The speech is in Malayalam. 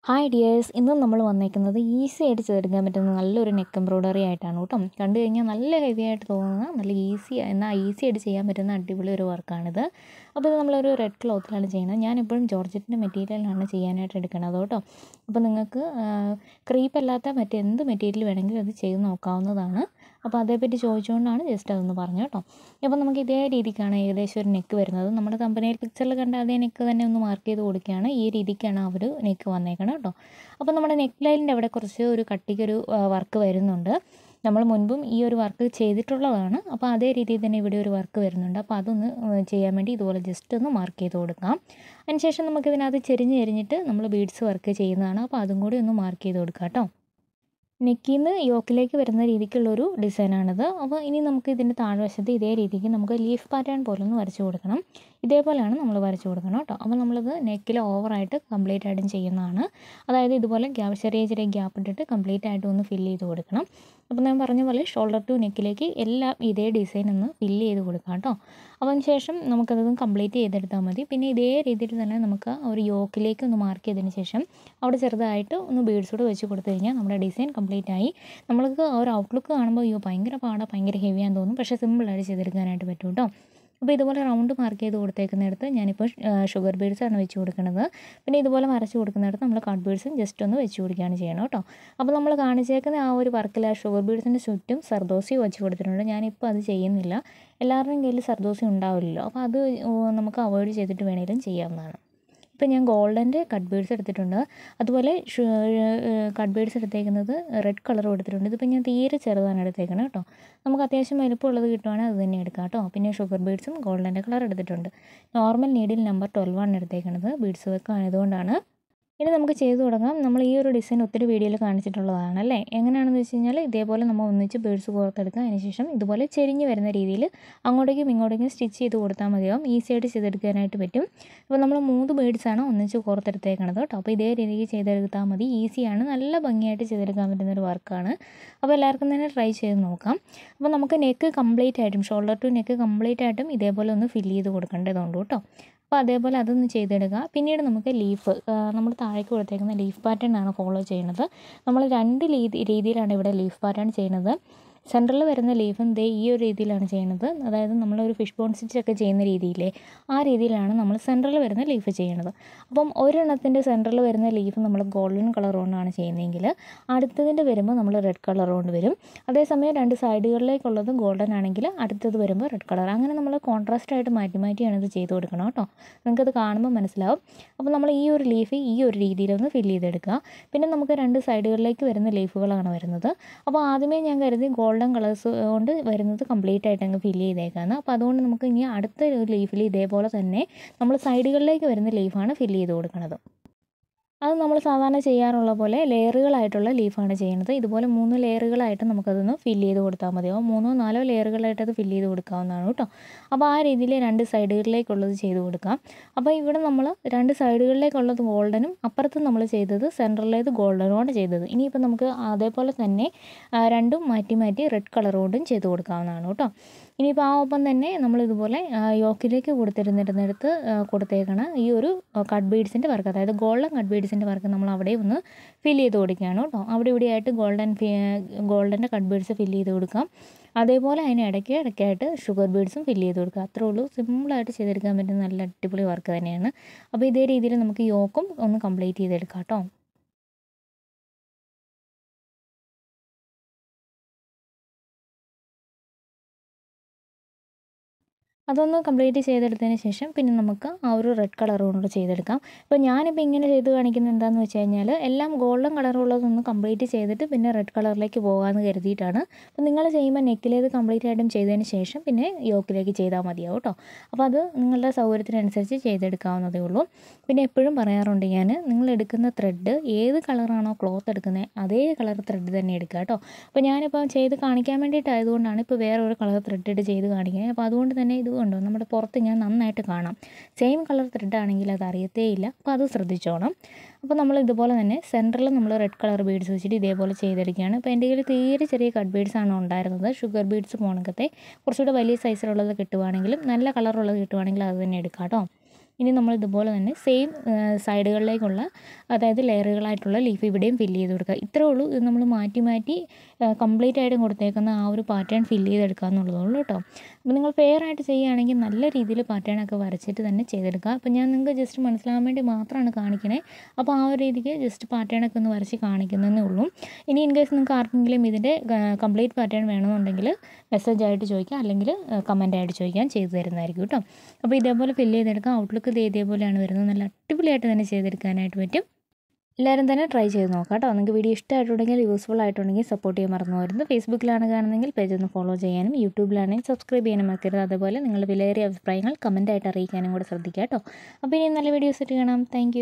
ഹായ് ഡിയേഴ്സ്, ഇന്നും നമ്മൾ വന്നേക്കുന്നത് ഈസി ആയിട്ട് ചെയ്തെടുക്കാൻ പറ്റുന്ന നല്ലൊരു നെക്ക് എംബ്രോയ്ഡറി ആയിട്ടാണ് കേട്ടോ. കണ്ടു കഴിഞ്ഞാൽ നല്ല ഹെവി ആയിട്ട് തോന്നുന്ന നല്ല ഈസി ആയിട്ട് ചെയ്യാൻ പറ്റുന്ന അടിപൊളി ഒരു വർക്കാണിത്. അപ്പോൾ ഇത് നമ്മളൊരു റെഡ് ക്ലോത്തിലാണ് ചെയ്യുന്നത്. ഞാനെപ്പോഴും ജോർജറ്റിൻ്റെ മെറ്റീരിയലാണ് ചെയ്യാനായിട്ട് എടുക്കുന്നത് കേട്ടോ. അപ്പോൾ നിങ്ങൾക്ക് ക്രീപ്പ് അല്ലാത്ത മറ്റെന്ത് മെറ്റീരിയൽ വേണമെങ്കിലും അത് ചെയ്ത് നോക്കാവുന്നതാണ്. അപ്പോൾ അതേപ്പറ്റി ചോദിച്ചുകൊണ്ടാണ് ജസ്റ്റ് അതൊന്ന് പറഞ്ഞു കേട്ടോ. അപ്പോൾ നമുക്ക് ഇതേ രീതിക്കാണ് ഏകദേശം ഒരു നെക്ക് വരുന്നത്. നമ്മുടെ കമ്പനിയിൽ പിക്ചറിൽ കണ്ട അതേ നെക്ക് തന്നെ ഒന്ന് മാർക്ക് ചെയ്ത് കൊടുക്കുകയാണ്. ഈ രീതിക്കാണ് അവർ നെക്ക് വന്നേക്കണം കേട്ടോ. അപ്പോൾ നമ്മുടെ നെക്ക് ലൈനിൻ്റെ അവിടെ കുറച്ച് ഒരു കട്ടിക്കൊരു വർക്ക് വരുന്നുണ്ട്. നമ്മൾ മുൻപും ഈ ഒരു വർക്ക് ചെയ്തിട്ടുള്ളതാണ്. അപ്പോൾ അതേ രീതിയിൽ തന്നെ ഇവിടെ ഒരു വർക്ക് വരുന്നുണ്ട്. അപ്പോൾ അതൊന്ന് ചെയ്യാൻ വേണ്ടി ഇതുപോലെ ജസ്റ്റ് ഒന്ന് മാർക്ക് ചെയ്ത് കൊടുക്കാം. അതിനുശേഷം നമുക്കിതിനകത്ത് ചെരിഞ്ഞിട്ട് നമ്മൾ ബീഡ്സ് വർക്ക് ചെയ്യുന്നതാണ്. അപ്പോൾ അതും കൂടി ഒന്ന് മാർക്ക് ചെയ്ത് കൊടുക്കാം കേട്ടോ. നെക്കിൽ നിന്ന് യോക്കിലേക്ക് വരുന്ന രീതിക്കുള്ളൊരു ഡിസൈനാണിത്. അപ്പോൾ ഇനി നമുക്ക് ഇതിൻ്റെ താഴ്വശത്ത് ഇതേ രീതിക്ക് നമുക്ക് ലീഫ് പാറ്റേൺ പോലെ ഒന്ന് വരച്ച് കൊടുക്കണം. ഇതേപോലെയാണ് നമ്മൾ വരച്ച് കൊടുക്കണം കേട്ടോ. അപ്പോൾ നമ്മളിത് നെക്കിൽ ഓവറായിട്ട് കംപ്ലീറ്റ് ആയിട്ടും ചെയ്യുന്നതാണ്. അതായത് ഇതുപോലെ ചെറിയ ഗ്യാപ്പ് ഇട്ടിട്ട് കംപ്ലീറ്റ് ആയിട്ട് ഒന്ന് ഫില്ല് ചെയ്ത് കൊടുക്കണം. അപ്പോൾ ഞാൻ പറഞ്ഞ പോലെ ഷോൾഡർ ടു നെക്കിലേക്ക് എല്ലാം ഇതേ ഡിസൈൻ ഒന്ന് ഫില്ല് ചെയ്ത് കൊടുക്കാം കേട്ടോ. അതിന് ശേഷം നമുക്കത് കംപ്ലീറ്റ് ചെയ്തെടുത്താൽ മതി. പിന്നെ ഇതേ രീതിയിൽ തന്നെ നമുക്ക് ഒരു യോക്കിലേക്ക് ഒന്ന് മാർക്ക് ചെയ്തതിന് ശേഷം അവിടെ ചെറുതായിട്ട് ഒന്ന് ബീഡ്സ് കൂടെ വെച്ച് കൊടുത്തു കഴിഞ്ഞാൽ നമ്മുടെ ഡിസൈൻ കംപ്ലീറ്റ് ആയി. നമ്മൾക്ക് ഒരു ഔട്ട്ലുക്ക് കാണുമ്പോൾ ഭയങ്കര പാടാണ്, ഭയങ്കര ഹെവിയാന്ന് തോന്നും. പക്ഷേ സിമ്പിളായിട്ട് ചെയ്തെടുക്കാനായിട്ട് പറ്റും കേട്ടോ. അപ്പോൾ ഇതുപോലെ റൗണ്ട് മാർക്ക് ചെയ്ത് കൊടുത്തേക്കുന്നിടത്ത് ഞാനിപ്പോൾ ഷുഗർ ബീഡ്സാണ് വെച്ച് കൊടുക്കുന്നത്. പിന്നെ ഇതുപോലെ വരച്ച് കൊടുക്കുന്നിടത്ത് നമ്മൾ കട്ട് ബീഡ്സും ജസ്റ്റ് ഒന്ന് വെച്ച് കൊടുക്കുകയാണ് ചെയ്യണം കേട്ടോ. അപ്പോൾ നമ്മൾ കാണിച്ചേക്കുന്ന ആ ഒരു വർക്കിൽ ആ ഷുഗർ ബീഡ്സിൻ്റെ ചുറ്റും സർദോസി വെച്ച് കൊടുത്തിട്ടുണ്ട്. ഞാനിപ്പോൾ അത് ചെയ്യുന്നില്ല. എല്ലാവരുടെയും കയ്യിൽ സർദോസി ഉണ്ടാവില്ലല്ലോ. അപ്പോൾ അത് നമുക്ക് അവോയ്ഡ് ചെയ്തിട്ട് വേണമെങ്കിലും ചെയ്യാവുന്നതാണ്. ഇപ്പോൾ ഞാൻ ഗോൾഡൻ്റെ കട്ട് ബീഡ്സ് എടുത്തിട്ടുണ്ട്. അതുപോലെ കട്ട് ബീഡ്സ് എടുത്തേക്കുന്നത് റെഡ് കളർ എടുത്തിട്ടുണ്ട്. ഇതിപ്പോൾ ഞാൻ തീരെ ചെറുതാണ് എടുത്തേക്കുന്നത് കേട്ടോ. നമുക്ക് അത്യാവശ്യം വലുപ്പമുള്ളത് കിട്ടുവാണെങ്കിൽ അത് തന്നെ എടുക്കാം കേട്ടോ. പിന്നെ ഷുഗർ ബീഡ്സും ഗോൾഡൻ്റെ കളർ എടുത്തിട്ടുണ്ട്. നോർമൽ നീഡിൽ നമ്പർ 12 ആണ് എടുത്തേക്കുന്നത്. ബീഡ്സ് വർക്ക് ആയതുകൊണ്ടാണ്. ഇനി നമുക്ക് ചെയ്തു തുടങ്ങാം. നമ്മൾ ഈ ഒരു ഡിസൈൻ ഒത്തിരി വീഡിയോയിൽ കാണിച്ചിട്ടുള്ളതാണ് അല്ലേ. എങ്ങനെയാണെന്ന് വെച്ച് കഴിഞ്ഞാൽ ഇതേപോലെ നമ്മൾ ഒന്നിച്ച് ബീഡ്സ് കോർത്തെടുക്കുക. അതിനുശേഷം ഇതുപോലെ ചെരിഞ്ഞ് വരുന്ന രീതിയിൽ അങ്ങോട്ടേക്കും ഇങ്ങോട്ടേക്കും സ്റ്റിച്ച് ചെയ്ത് കൊടുത്താൽ മതിയാവും. ഈസി ആയിട്ട് ചെയ്തെടുക്കാനായിട്ട് പറ്റും. അപ്പോൾ നമ്മൾ 3 ബീഡ്സാണ് ഒന്നിച്ച് കോർത്തെടുത്തേക്കണത് കേട്ടോ. അപ്പോൾ ഇതേ രീതിക്ക് ചെയ്തെടുത്താൽ മതി. ഈസിയാണ്, നല്ല ഭംഗിയായിട്ട് ചെയ്തെടുക്കാൻ പറ്റുന്നൊരു വർക്കാണ്. അപ്പോൾ എല്ലാവർക്കും തന്നെ ട്രൈ ചെയ്ത് നോക്കാം. അപ്പോൾ നമുക്ക് നെക്ക് കംപ്ലീറ്റ് ആയിട്ടും ഷോൾഡർ ടു നെക്ക് കംപ്ലീറ്റ് ആയിട്ടും ഇതേപോലെ ഒന്ന് ഫില്ല് ചെയ്ത് കൊടുക്കേണ്ടതുണ്ട് കേട്ടോ. അപ്പോൾ അതേപോലെ അതൊന്ന് ചെയ്തെടുക്കുക. പിന്നീട് നമുക്ക് ലീഫ് നമ്മൾ താഴേക്ക് കൊടുത്തേക്കുന്ന ലീഫ് പാറ്റേൺ ആണ് ഫോളോ ചെയ്യുന്നത്. നമ്മൾ 2 രീതിയിലാണ് ഇവിടെ ലീഫ് പാറ്റേൺ ചെയ്യുന്നത്. സെൻറ്ററിൽ വരുന്ന ലീഫും ഈ ഒരു രീതിയിലാണ് ചെയ്യുന്നത്. അതായത് നമ്മളൊരു ഫിഷ് ബോൺ സ്റ്റിച്ചൊക്കെ ചെയ്യുന്ന രീതിയിലെ ആ രീതിയിലാണ് നമ്മൾ സെൻറ്ററിൽ വരുന്ന ലീഫ് ചെയ്യുന്നത്. അപ്പം ഒരെണ്ണത്തിൻ്റെ സെൻറ്ററിൽ വരുന്ന ലീഫ് നമ്മൾ ഗോൾഡൻ കളർ കൊണ്ടാണ് ചെയ്യുന്നതെങ്കിൽ അടുത്തതിൻ്റെ വരുമ്പോൾ നമ്മൾ റെഡ് കളർ കൊണ്ട് വരും. അതേസമയം 2 സൈഡുകളിലേക്കുള്ളത് ഗോൾഡൻ ആണെങ്കിൽ അടുത്തത് വരുമ്പോൾ റെഡ് കളർ. അങ്ങനെ നമ്മൾ കോൺട്രാസ്റ്റായിട്ട് മാറ്റിയാണ് ഇത് ചെയ്ത് കൊടുക്കണം കേട്ടോ. നിങ്ങൾക്കത് കാണുമ്പോൾ മനസ്സിലാവും. അപ്പോൾ നമ്മൾ ഈ ഒരു ലീഫ് ഈ ഒരു രീതിയിലൊന്ന് ഫില്ല് ചെയ്തെടുക്കുക. പിന്നെ നമുക്ക് 2 സൈഡുകളിലേക്ക് വരുന്ന ലീഫുകളാണ് വരുന്നത്. അപ്പോൾ ആദ്യമേ ഞാൻ കരുതി ഗോൾഡൻ കളേഴ്സ് കൊണ്ട് വരുന്നത് കംപ്ലീറ്റ് ആയിട്ട് അങ്ങ് ഫില്ല് ചെയ്തേക്കാണ്. അപ്പോൾ അതുകൊണ്ട് നമുക്ക് ഇനി അടുത്ത ഒരു ലീഫിൽ ഇതേപോലെ തന്നെ നമ്മൾ സൈഡുകളിലേക്ക് വരുന്ന ലീഫാണ് ഫില്ല് ചെയ്ത് കൊടുക്കുന്നത്. അത് നമ്മൾ സാധാരണ ചെയ്യാറുള്ള പോലെ ലെയറുകളായിട്ടുള്ള ലീഫാണ് ചെയ്യുന്നത്. ഇതുപോലെ 3 ലെയറുകളായിട്ട് നമുക്കതൊന്ന് ഫില്ല് ചെയ്ത് കൊടുത്താൽ മതിയാവും. 3-4 ലെയറുകളായിട്ട് അത് ഫില്ല് ചെയ്ത് കൊടുക്കാവുന്നതാണ് കേട്ടോ. അപ്പോൾ ആ രീതിയിൽ 2 സൈഡുകളിലേക്കുള്ളത് ചെയ്ത് കൊടുക്കാം. അപ്പോൾ ഇവിടെ നമ്മൾ 2 സൈഡുകളിലേക്കുള്ളത് ഗോൾഡനും അപ്പുറത്ത് നമ്മൾ ചെയ്തത് സെൻറ്ററിലേത് ഗോൾഡനുമാണ് ചെയ്തത്. ഇനിയിപ്പോൾ നമുക്ക് അതേപോലെ തന്നെ രണ്ടും മാറ്റി റെഡ് കളർ കൊണ്ടും ചെയ്ത് കൊടുക്കാവുന്നതാണ് കേട്ടോ. ഇനിയിപ്പോൾ ആ ഒപ്പം തന്നെ നമ്മളിതുപോലെ യോക്കിലേക്ക് കൊടുത്തിരുന്നിടത്ത് കൊടുത്തേക്കണം ഈ ഒരു കട്ട് ബീഡ്സിൻ്റെ വർക്ക്, അതായത് ഗോൾഡൻ കട്ട് ബീഡ്സിൻ്റെ വർക്ക് നമ്മൾ അവിടെ ഒന്ന് ഫില്ല് ചെയ്ത് കൊടുക്കുകയാണ് കേട്ടോ. അവിടെ ഇവിടെയായിട്ട് ഗോൾഡൻ്റെ കട്ട് ബീഡ്സ് ഫില്ല് ചെയ്ത് കൊടുക്കാം. അതേപോലെ അതിന് ഇടയ്ക്കായിട്ട് ഷുഗർ ബീഡ്സും ഫില്ല് ചെയ്ത് കൊടുക്കുക. അത്രേ ഉള്ളൂ. സിമ്പിളായിട്ട് ചെയ്തെടുക്കാൻ പറ്റുന്ന നല്ല അടിപൊളി വർക്ക് തന്നെയാണ്. അപ്പോൾ ഇതേ രീതിയിൽ നമുക്ക് യോക്കും ഒന്ന് കംപ്ലീറ്റ് ചെയ്തെടുക്കാം കേട്ടോ. അതൊന്ന് കംപ്ലീറ്റ് ചെയ്തെടുത്തതിന് ശേഷം പിന്നെ നമുക്ക് ആ ഒരു റെഡ് കളർ കൊണ്ട് ചെയ്തെടുക്കാം. ഇപ്പോൾ ഞാനിപ്പോൾ ഇങ്ങനെ ചെയ്ത് കാണിക്കുന്നത് എന്താണെന്ന് വെച്ച് കഴിഞ്ഞാൽ എല്ലാം ഗോൾഡൻ കളറുള്ളതൊന്ന് കംപ്ലീറ്റ് ചെയ്തിട്ട് പിന്നെ റെഡ് കളറിലേക്ക് പോകാമെന്ന് കരുതിയിട്ടാണ്. അപ്പോൾ നിങ്ങൾ ചെയ്യുമ്പോൾ നെക്കിലേത് കംപ്ലീറ്റ് ആയിട്ടും ചെയ്തതിന് ശേഷം പിന്നെ യോക്കിലേക്ക് ചെയ്താൽ മതിയാവും കേട്ടോ. അപ്പോൾ അത് നിങ്ങളുടെ സൗകര്യത്തിനനുസരിച്ച് ചെയ്തെടുക്കാവുന്നതേ ഉള്ളൂ. പിന്നെ എപ്പോഴും പറയാറുണ്ട് ഞാൻ, നിങ്ങൾ എടുക്കുന്ന ത്രെഡ് ഏത് കളറാണോ ക്ലോത്ത് എടുക്കുന്നത് അതേ കളർ ത്രെഡ് തന്നെ എടുക്കുക കേട്ടോ. അപ്പോൾ ഞാനിപ്പോൾ ചെയ്ത് കാണിക്കാൻ വേണ്ടിയിട്ടായതുകൊണ്ടാണ് ഇപ്പോൾ വേറെ ഒരു കളർ ത്രെഡ് ഇട്ട് ചെയ്ത് കാണിക്കുന്നത്. അപ്പോൾ അതുകൊണ്ട് തന്നെ ഇത് കണ്ടോ, നമ്മുടെ പുറത്ത് ഞാൻ നന്നായിട്ട് കാണാം. സെയിം കളർ ത്രെഡ് ആണെങ്കിൽ അത് അറിയത്തേ ഇല്ല. അപ്പോൾ അത് ശ്രദ്ധിച്ചോണം. അപ്പോൾ നമ്മൾ ഇതുപോലെ തന്നെ സെൻറ്ററിൽ നമ്മൾ റെഡ് കളർ ബീഡ്സ് വെച്ചിട്ട് ഇതേപോലെ ചെയ്തെടുക്കുകയാണ്. അപ്പോൾ എൻ്റെ കയ്യിൽ തീരെ ചെറിയ കട്ട് ബീഡ്സ് ആണ് ഉണ്ടായിരുന്നത്. ഷുഗർ ബീഡ്സ് പോണക്കത്തെ കുറച്ചുകൂടെ വലിയ സൈസിലുള്ളത് കിട്ടുവാണെങ്കിലും നല്ല കളറുള്ളത് കിട്ടുവാണെങ്കിൽ അത് തന്നെ എടുക്കാം കേട്ടോ. ഇനി നമ്മൾ ഇതുപോലെ തന്നെ സെയിം സൈഡുകളിലേക്കുള്ള അതായത് ലെയറുകളായിട്ടുള്ള ലീഫ് ഇവിടെയും ഫില്ല് ചെയ്ത് കൊടുക്കുക. ഇത്രേ ഉള്ളൂ. ഇത് നമ്മൾ മാറ്റി മാറ്റി കംപ്ലീറ്റ് ആയിട്ടും കൊടുത്തേക്കുന്ന ആ ഒരു പാറ്റേൺ ഫില്ല് ചെയ്തെടുക്കുക എന്നുള്ളതുള്ളൂ കേട്ടോ. അപ്പോൾ നിങ്ങൾ ഫെയർ ആയിട്ട് ചെയ്യുകയാണെങ്കിൽ നല്ല രീതിയിൽ പാറ്റേണൊക്കെ വരച്ചിട്ട് തന്നെ ചെയ്തെടുക്കുക. അപ്പോൾ ഞാൻ നിങ്ങൾക്ക് ജസ്റ്റ് മനസ്സിലാകാൻ വേണ്ടി മാത്രമാണ് കാണിക്കണേ. അപ്പോൾ ആ ഒരു രീതിക്ക് ജസ്റ്റ് പാറ്റേണൊക്കെ ഒന്ന് വരച്ച് കാണിക്കുന്നതേ ഉള്ളൂ. ഇനി ഇൻ കേസ് നിങ്ങൾക്ക് ആർക്കെങ്കിലും ഇതിൻ്റെ കംപ്ലീറ്റ് പാറ്റേൺ വേണമെന്നുണ്ടെങ്കിൽ മെസ്സേജ് ആയിട്ട് ചോദിക്കാം, അല്ലെങ്കിൽ കമൻ്റ് ആയിട്ട് ചോദിക്കാം, ചെയ്തു തരുന്നതായിരിക്കും കേട്ടോ. അപ്പോൾ ഇതേപോലെ ഫില്ല് ചെയ്തെടുക്കാം. ഔട്ട്ലുക്ക് ഇതേപോലെയാണ് വരുന്നത്. നല്ല അടിപൊളിയായിട്ട് തന്നെ ചെയ്തെടുക്കാനായിട്ട് പറ്റും. എല്ലാവരും തന്നെ ട്രൈ ചെയ്ത് നോക്കാം കേട്ടോ. നിങ്ങൾക്ക് വീഡിയോ ഇഷ്ടമായിട്ടുണ്ടെങ്കിൽ യൂസ്ഫുൾ ആയിട്ടുണ്ടെങ്കിൽ സപ്പോർട്ട് ചെയ്യാൻ മറന്നു പോകരുത്. ഫേസ്ബുക്കിലാണ് കാണുന്നതെങ്കിൽ പേജ് ഒന്ന് ഫോളോ ചെയ്യാനും യൂട്യൂബിലാണെങ്കിൽ സബ്സ്ക്രൈബ് ചെയ്യാനും മറക്കരുത്. അതുപോലെ നിങ്ങളുടെ വിലയേറിയ അഭിപ്രായങ്ങൾ കമൻ്റായിട്ട് അറിയിക്കാനും കൂടെ ശ്രദ്ധിക്കുക കേട്ടോ. അപ്പോൾ ഇനി നല്ല വീഡിയോസ് ആയിട്ട് കാണാം. താങ്ക്